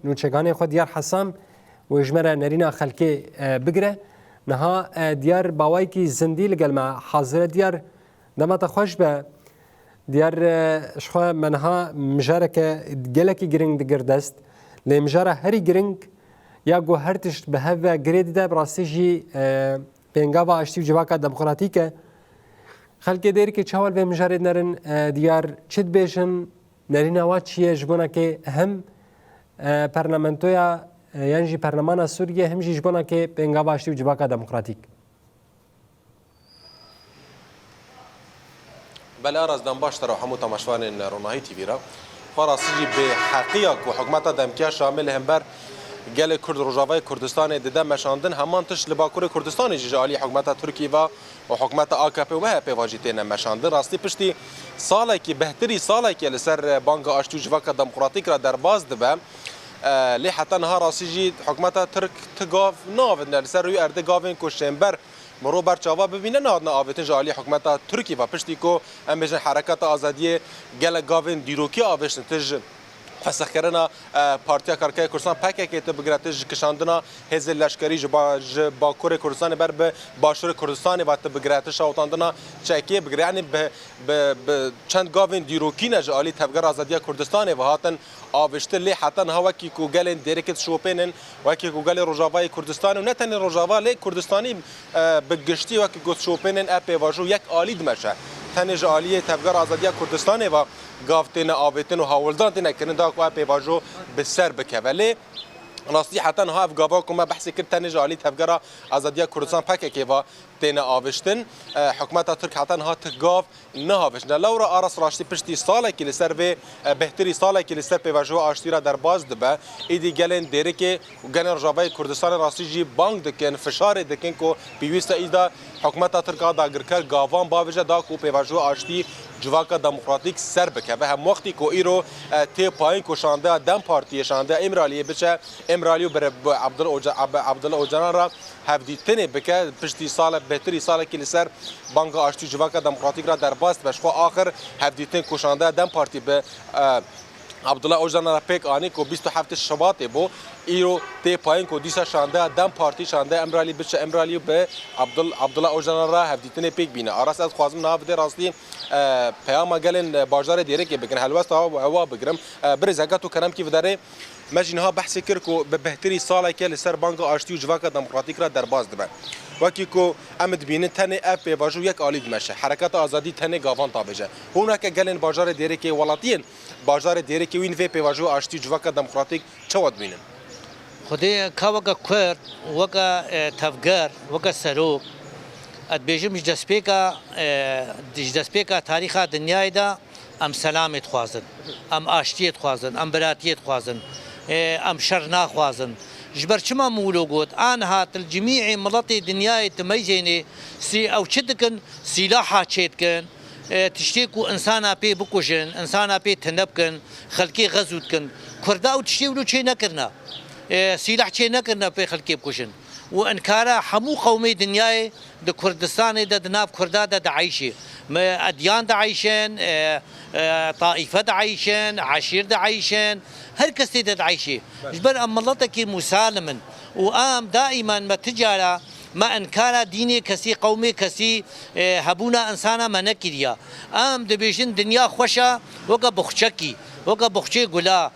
نوچگان خود دیار حسام و اجمره نرینا خلکی بگره نها دیار باوی کی زندی لگل ما حاضر دیار دمت خوش به دیار شخوا منها مجارک گلکی گرینگ دگردست لی مجاره هری گرینگ یا گو هر تشت به هوا گرید ده براستی جی بینگا و اشتی و جواکا دموکراتیکه خلکی دیری که چهال به مجارد نرن دیار چید بیشن نرین آوات چیه جبونا که هم پرلمنتویا یعنی جی پرلمان سوریه هم جی جبونا که بینگا و اشتی و جواکا دموکراتیک بله ارزدان باشتر و همو تماشوان روناهی تیوی را فراسیجی به حقیق و حکمت دمکیا شامل هم بر گل کرد روجاوای کردستان دیده مشاندن همان تش لباکور کردستان جالی حکمت ترکی و حکمت AKP و MHP واجیتین مشاندن راستی پشتی سالی که بهتری سالی که لسر بانک آشتی و جواک دموکراتیک را در باز دبه لی حتی نها راستی حکمت ترک تگاف ناود لسر روی ارده گاوین کشنبر مرو بر چاوا ببینه نادنا آوتن جالی حکومت ترکی و پشتی کو ام بجن حرکت آزادی گل گاوین دیروکی آوشن تج فسخ کردن پارتیا کارکای کردستان پاکه که بگراتش کشاندنا حزب لشکری با کره کردستان بر به باشور کردستان و بگراتش آوتاندنا چکی بگرانی به چند گاوین دیروکی نجالی تبگر آزادی کردستان و هاتن آوشته لی حتی هوا کی کوگل درکت شوپنن و کی کوگل روجاوای کردستان و نه تن روجاوا لی کردستانی بگشتی و کی گوت شوپنن اپ واجو یک آلید مشه تن جالی تبگر آزادی کردستان و گافتن آوتن و هاولدان نکنن دا کو اپ واجو به سر بکوله راستی حتی ها افغابا کما بحث کرد تن جالی تبگر آزادی کردستان پاکه کی و تن آوشتن حکومت ترک حتی ها تگاف نه آوشتن لورا آرس راستی پشتی ساله کی لسر به بهتری ساله کی لسر به واجو آشتیرا در باز دبه ایدی گلن دیره که گلن رجاوای کردستان راستی جی بانک دکن فشار دکن کو پیوست ایدا حکومت ترک داگرکر گاوان باوجه دا کو به واجو آشتی جواکا دموکراتیک سر بکه و هم وقتی که ایرو تی پایین کشانده دم پارتی شانده امرالیه بچه امرالیو بر عبدالله اوجان را هفدیتنه بکه پشتی سال بهتری سال که لسر بانک آشتی جواکا دموکراتیک را در باست بشفا آخر هفدیتن کشانده دم پارتی به عبدالله اوجان را پیک آنی که 27 شباط بو ایرو تی پایین کو دیسا شانده دم پارتی شانده امرالی بچه امرالیو به عبدالله اوجان را هفدیتنه پیک بینه آراس از خوازم نافده راستی پیام گلن بازار دیره که بگن حلوست هوا بگرم بر زکاتو کرم کی وداره مجنها بحث کرکو به بهتری سالی که لسر بانک آشتی و جواک دموکراتیک را در باز دبن وکی کو امد بینه تنه اپ واجو یک آلید مشه حرکت آزادی تنه گاوان تابجه هونه که گلن بازار دیره که ولاتین بازار دیره که وین وی واجو آشتی و جواک دموکراتیک چود بینن خدای کا وکا کرد وکا تفگر وکا سروک ادبیجم جدسپیکا تاریخ دنیای دا ام سلامت خوازن ام آشتیت خوازن ام براتیت خوازن ام شر ناخوازن جبر چما مولو قوت آن هات الجميع ملطي دنياي تميزيني سي او شدكن سلاحا تشيتكن تشتيكو انسانا بي بكوشن انسانا بي تنبكن خلقي غزوتكن كردا او تشتيولو تشي نكرنا سلاح تشي نكرنا بي خلقي بكوشن وانكارا حمو قومي دنياي د كردستان د ناف كردا د عايشي اديان د عايشين طائفه د عايشين عشير د عايشين هر كسي د عايشي جبر املتك مسالما وام دائما ما تجاره ما انكار ديني كسي قومي كسي هبونا انسانا ما نكريا ام دبيشن دنيا خوشا وقا بخشكي وقا بخشي قلا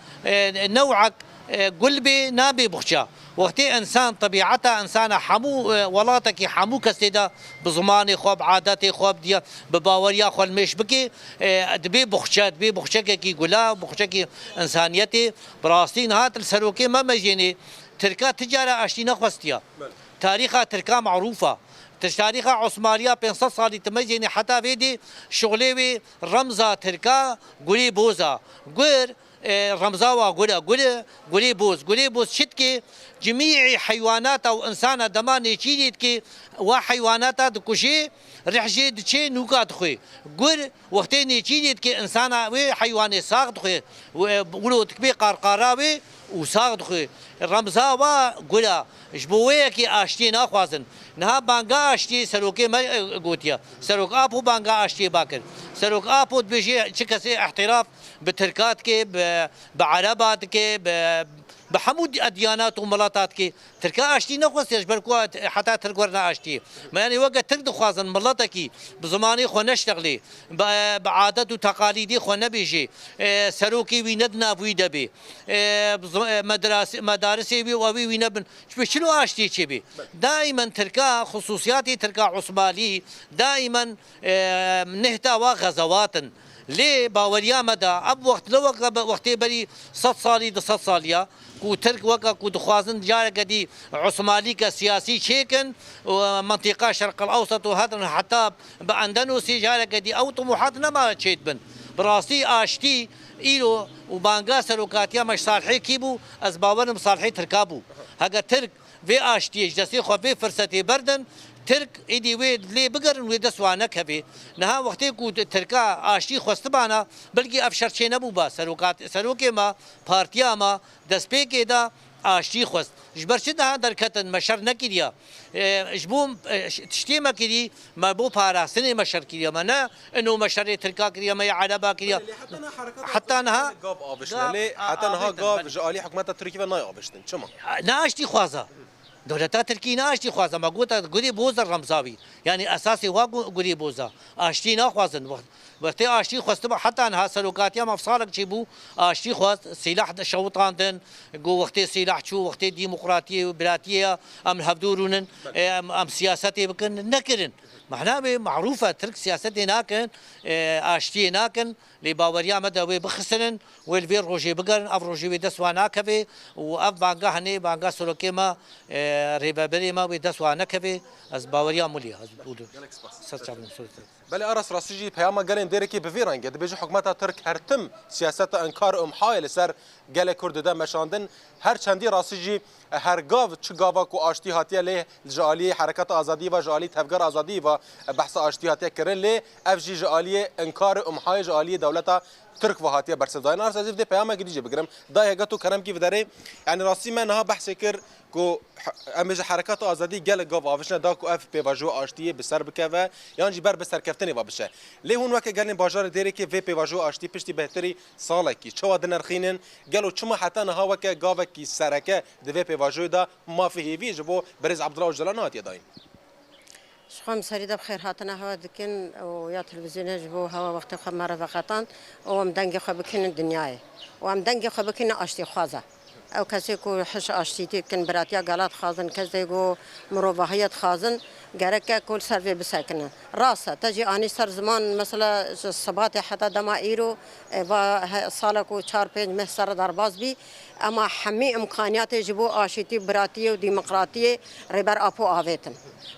نوعك قلبي نابي بخشا وقتی انسان طبیعتا انسان حمو ولاتکی حمو کسیدا بزمانی خوب عادت خوب دیا بباوریا خو المش بکی دبی بخشت کی گلا بخشت انسانیتی براستین هات السروکی ما مجینی ترکا تجاره اشتینا خوستیا تاریخ ترکا معروفه تاريخ عثمانية 500 سال تمجيني حتى فيدي شغلي رمزة تركا قولي بوزا قر رمزاوا قولي بوز شتكي جميع حيوانات او انسان دماني تشيدت كي وحيوانات دكوشي رحجي دشي نوكا دخوي قر وقتين تشيدت كي انسان وحيواني ساق دخوي وقولوا تكبي قرقراوي وساق دخوي رمزاوا قولا جبويه كي اشتي ناخوازن نها بانغا اشتي سروكي ما قوتيا سروك ابو بانغا اشتي باكر سروك ابو بيجي شكسي احتراف بتركات كي بعربات كي بحمود اديانات وملاطات كي تركا اشتي نخوس يجبركوا حتى تركورنا اشتي ما يعني وقت ترد خوازن ملاتكي بزماني خو نشتغلي بعادات وتقاليدي خو نبيجي سروكي ويندنا ويدبي مدارسي وي وينبن شنو اشتي تشبي دائما تركا خصوصياتي تركا عصبالي دائما نهتا غزوات ليه باوريا مدى اب وقت لو وقت بري 100 سالي 100 ساليه کو ترک وقا کو دخوازن جارة قدي عثماني كسياسي شيكن ومنطقة شرق الأوسط وهذا حتى بأندونيسي جارة قدي أو طموحاتنا ما تشيد بن براسي آشتي إيلو وبانغا سروكاتيا مش صالحي كيبو أزباورن صالحي تركابو هكا ترك في آشتي جسي خو في فرصتي بردن ترك ایدی وی لی بگرن وی دسوانه کبی نه وقتی کو ترکا آشتی خوستبانا بلکه افشارچه نبود با سروکی ما پارتیا ما دسپی که دا آشتی خوست جبرچه ده درکتن مشر نکریا جبوم تشتی ما کری ما بو پاراستن مشر کریا ما نه انو مشر ترکا کریا ما عربا کریا حتی نه قاب آبشتن لی حتی نه قاب جالی حکومت ترکیه و نای آبشتن چما نه آشتی خوازه دولتا ترکی ناشتی خوازه ما گوتا گوری بوزا رمزاوی یعنی اساسی وا گوری بوزا آشتی نخوازن وقتی آشتی خواسته حتی انها سلوکاتیا مفصالک چی بو آشتی خواست سلاح شوطاندن گو وقتی سلاح چو وقتی ديمقراطيه وبلاتيه ام هبدورون ام سياساتي بكن نكرن معناه معروفه ترك سياستي ناكن آشتی ناكن لباوريا مدى بخسرن والفير روجي بقرن اف روجي دسوا ناكفي واف بانغا هني بانغا سلوكيما ريبابري ما دسوا ناكفي از باوريا مولي از بودو بله ارس راسجي پیام گلن دیرکی بفیران گد بجو حکومت ترک هرتم سیاست انکار حایل سر گل کرد ده مشاندن هر چندی راسجي هر گاو چ گاوا کو آشتی هاتیه له جالی حرکت آزادی و جالی تفگر آزادی و بحث آشتی هاتیه کرن له اف جی جالی انکار حای جالی دولتا ترک و هاتیه برسداین ارس از ده پیام گدیجه بگرم دای گتو کرم کی وداره یعنی راسی من ها بحث کر کو امج حرکت آزادی گل گاو آوشنا دا کو اف پی واجو آشتی بسر بکوه یان جی بر بسر کفتنی و بشه له هون وک گلن بازار دیره کی وی پی واجو آشتی پشتی بهتری ساله کی چوا دنرخینن گلو چما حتی نه وک گاو کی سرکه د وی پی واجو دا ما فيه وی جبو برز عبد الله جلال هات یداین شخم سريدة بخير هاتنا هوا دكن ويا تلفزيون جبو هوا وقت خب مرة فقطان وام دنگي خب بكن الدنيا وام دنگي خب بكن اشتي خوازة او کسی کو حش اشتیتی کن براتیا غلط خازن کسی کو مروحیت خازن گرک کل سر بسکنه راسه تجی آنی سر زمان مثلا صبات حتی دما ایرو و سال کو 4-5 ماه سر درباز بی اما همه امکانیات جبو آشتی براتی و دموکراتی ریبر آپو آویتن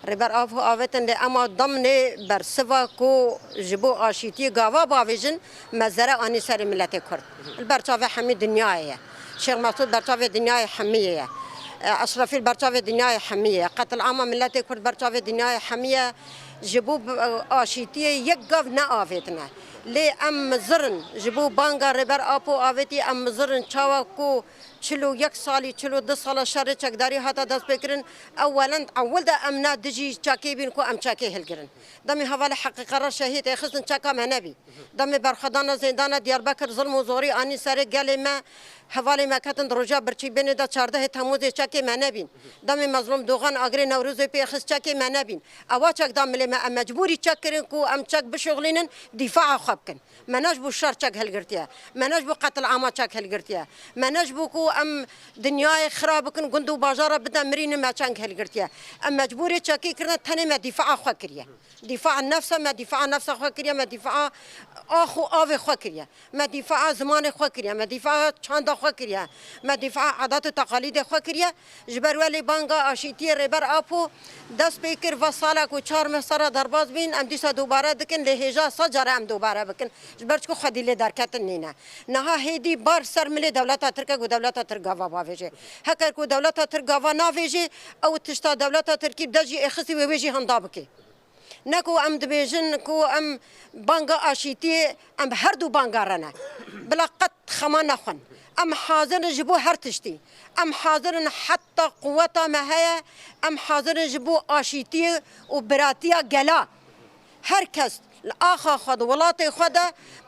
ریبر آپو آویتن لی اما ضمن برسوا کو جبو آشتی گاوا باویجن مزرع آنی سر ملت کرد البرچاوه همه دنیایه شيخ مسعود برچاوی دنیای حمیه اشرفی برچاوی دنیای حمیه قتل عام ملت کرد برچاوی دنیای حمیه جبو آشیتی یک گاو نه آویتنه لی ام زرن جبو بانگا ریبر آپو آویتی ام زرن چاوا کو 41 سالی 42 سال شر چکداری هاتا دست بکرن اولا اول دا امنا دجی چاکی بین کو ام چاکی هلگرن دمی حواله حقیقه را شهید اخذن چاکا منبی دمی برخدان زندان دیاربکر ظلم و زوری آنی سر گل ما حواله مکتن رجا برچی بین دا 14 تموز چاکی منبین دمی مظلوم دوغان اگر نوروز پی اخذ چاکی منبین اوا چاک دام ملی ما مجبوری چاک کرن کو ام چاک بشغلینن دفاع خوب کن مناج بو شر چاک هلگرتیا مناج بو قتل عام چاک هلگرتیا مناج بو کو ام دنیای خراب کن گندو بازار بده مرین ما چنگ هلگرتیا ام مجبوری چاکی کرن تنه ما دفاع خو کریه دفاع النفس ما دفاع نفس خو کریه ما دفاع اخو آو خو کریه ما دفاع زمان خو کریه ما دفاع چاند خو کریه ما دفاع عادات و تقالید خو کریه جبر ولی بانگا آشیتی ریبر آپو دست بکر و سالا کو 4 مصر درباز بین ام دیسا دوباره دکن لهجا سجر ام دوباره بکن جبر کو خدیله درکت نینه نه هیدی بار سر ملی دولت ترک و دولت ترک گاوا باویجه هکر کو دولت ترک گاوا ناویجه او تشتا دولت ترکی دجی اخسی و ویجی هندابکی نکو ام دبیجن کو ام بانگا آشیتی ام هر دو بانگا رنه بلا قط خما نخون ام حاضر جبو هر تشتی ام حاضر حتی قوتا ما هي ام حاضر جبو آشیتی و براتیا گلا هر کس آخا خود ولات خود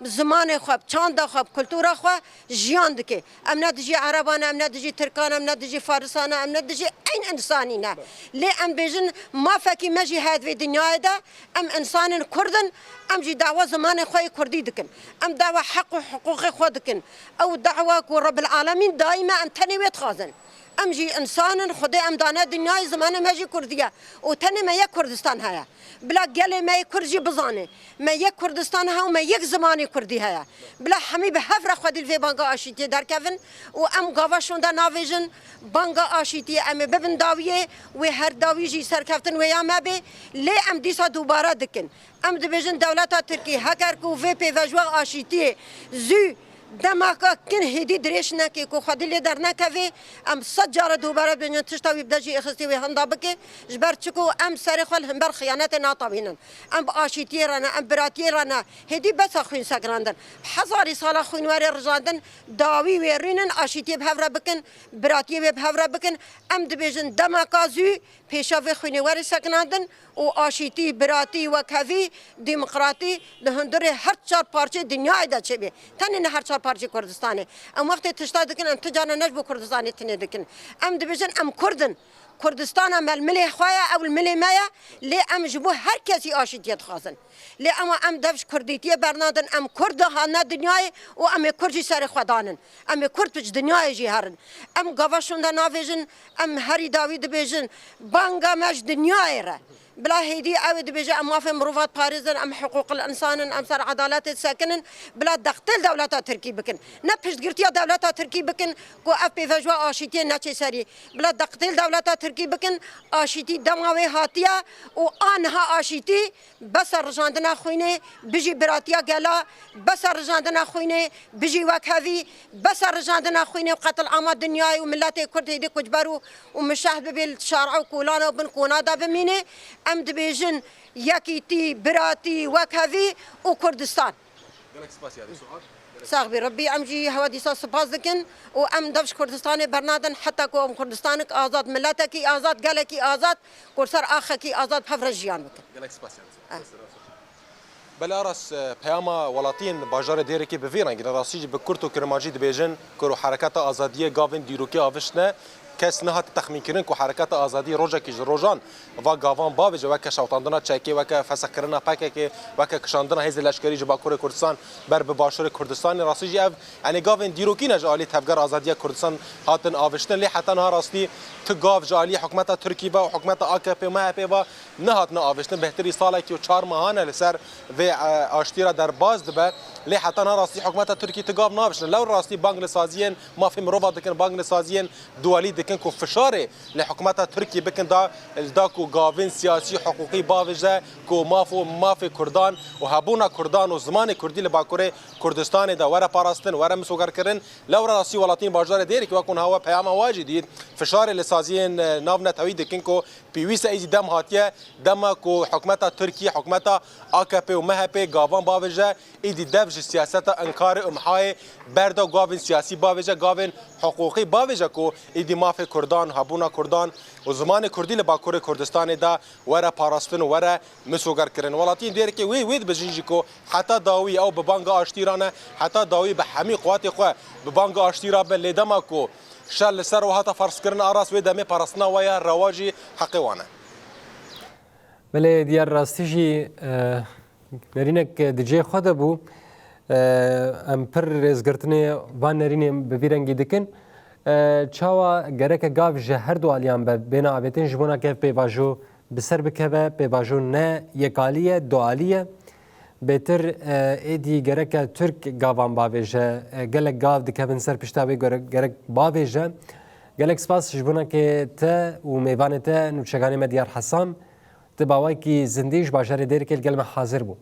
زمان خود چاند خود کلتور خود جیان دکه ام ندجی عربان ام ندجی ترکان ام ندجی فارسان ام ندجی این انسانی نه لی ام بیجن ما فکی مجی هاد و دنیای ده ام انسان کردن ام جی دعوه زمان خود کردی دکن ام دعوه حق و حقوق خود دکن او دعوه کو رب العالمین دائما ام تنویت خازن ام جی انسان خدا ام دانه دنیای زمان مجی کردیه و تنه ما یک کردستان هیا بلا گله ما یک کردی بزانه ما یک کردستان ها و ما یک زمانی کردی هیا بلا همی به هفر خودی الفی بانگا آشیتی در کفن و ام گاوشون در ناویجن بانگا آشیتی ام ببن داویه و هر داویجی سرکفتن و یا ما به لی ام دیسا دوباره دکن ام دبیجن دولتا ترکی هکر کو و پی وجوا آشیتی زو دماغا کن هدی درش نکی کو خدلی در نکوی ام صد جاره دوباره بین تشتاوی بدجی اخستی و هندا بکی جبر چکو ام سر خال هم بر خیانت ناتوینن ام آشیتی رانا ام براتی رانا هدی بس خوین سگراندن هزاری سال خوینواری رجاندن داوی ورینن آشیتی بهفره بکن براتی بهفره بکن ام دبیجن دماغا زو پیشاوی خوینواری سگراندن و آشیتی براتی و کفی دموکراتی دهندره هر چهار پارچه دنیای دا چه بی تنی نه هر چهار پارچه کردستانه ام وقتی تشتا دکن ام تجانا نجبو کردستانه تنی دکن ام دبیجن ام کردن کردستان ام الملی خوایا او الملی مایا لی ام جبو هر کسی آشیتیت خواستن لی ام دفش کردیتی برنادن ام کرد ها دنیای و ام کردی سر خدانن ام کرد پچ دنیای جی هرن ام گواشون دا ناویجن ام هری داوید بیجن بانگا مج دنیای را بلا هيدي عاود بيجي ام وافي مروفات باريزن ام حقوق الانسان ام سر عدالات ساكنن بلا دختل دولتا تركي بكن نبش قرتيا دولتا تركي بكن كو اف بي فجوا اشيتي ناتشي سري بلا دختل دولتا تركي بكن اشيتي دماوي هاتيا و انها اشيتي بس رجاندنا خوينه بيجي براتيا قالا بس رجاندنا خوينه بيجي وكافي بس رجاندنا خوينه وقتل عام دنياي وملاتي كرد هيدي كجبرو ومشاهد بالشارع وكولانا وبن كونادا بمينه ام دبیجن یکیتی براتی وکهوی و کردستان. ساق بربي ام جي هواديسا سباز دكن و ام دفش كردستان برنادن حتى كو ام كردستانك آزاد ملتك آزاد قالك آزاد كرسر آخك آزاد بفرجيان بكن. بلا راس پیاما ولاتین باجار دیرکی بفیرن گرا راسیج به کورت و کرماجی دبیجن کرو حرکت آزادی گاوین دیروکی آوشنه کس نه هات تخمین کردن که حرکت آزادی روزا کیج روزان و گاوان باوجه و که شوطاندنا چکی و که فسخ کردن پاکه و که کشاندنا هیز لشکری جبا کور کردستان بر به باشور کردستان راسیج اف یعنی گاوین دیروکی نجالی تفگر آزادی کردستان هاتن آوشتن لی حتی نه راستی تو گاو جالی حکومت ترکی و حکومت AKP و MHP و نه هات نه آوشتن بهتری سالی که 4 ماهانه لسر و آشتیرا در باز دبه لی حتی نه راستی حکومت ترکی تو گاو ناوشتن لو راستی بانگ سازین ما فهم روبا دکن بانگ سازین دوالی دکن کو فشار لحکومت ترکی بکن دا کو گاوین سیاسی حقوقی باوجه کو ماف کردان و هبونا کردان و زمان کردی لباکوره کردستان دا ورا پاراستن ورا مسوگر کرن لو راسی ولاتین باجار دیری که وکن هوا پیام واجدید فشار لسازین ناو نتوی دکن کو پیویس ایزی دم هاتیه دم کو حکومت ترکی حکومت AKP و MHP گاوان باوجه ایدی دفج سیاست انکار امحای بردا گاوین سیاسی باوجه گاوین حقوقی باوجه کو ایدی ماف کردان هبونا کردان و زمان کردی لباکور کردستان دا ورا پاراستن ورا مسوگر کرن ولاتین دیر که وید بجنجی کو حتی داوی او به بانگ آشتیرانه حتی داوی به همی قوات خو به بانگ آشتیرا به لیدما کو شل سر و هتا فرض کرن اراس و دمه پاراستنا و یا رواجی حقوانه بله دیار راستیجی نرینک دجی خود بو ام پر رزگرتنه وان نرینه بویرنگی دکن چاوا گرک گاو جهر دو آلیان به بین آبتین جبونا که پیواجو بسر بکوه پیواجو نه یکالیه دو آلیه بهتر ایدی گرک ترک گاوان باویجه گلک گاو دکوین سر پشتاوی گرک باویجه گلک سپاس جبونا که تا و میوان تا نوچگانی مدیار حسام تباوی که زندیش باجر دیر که الگلم حاضر بو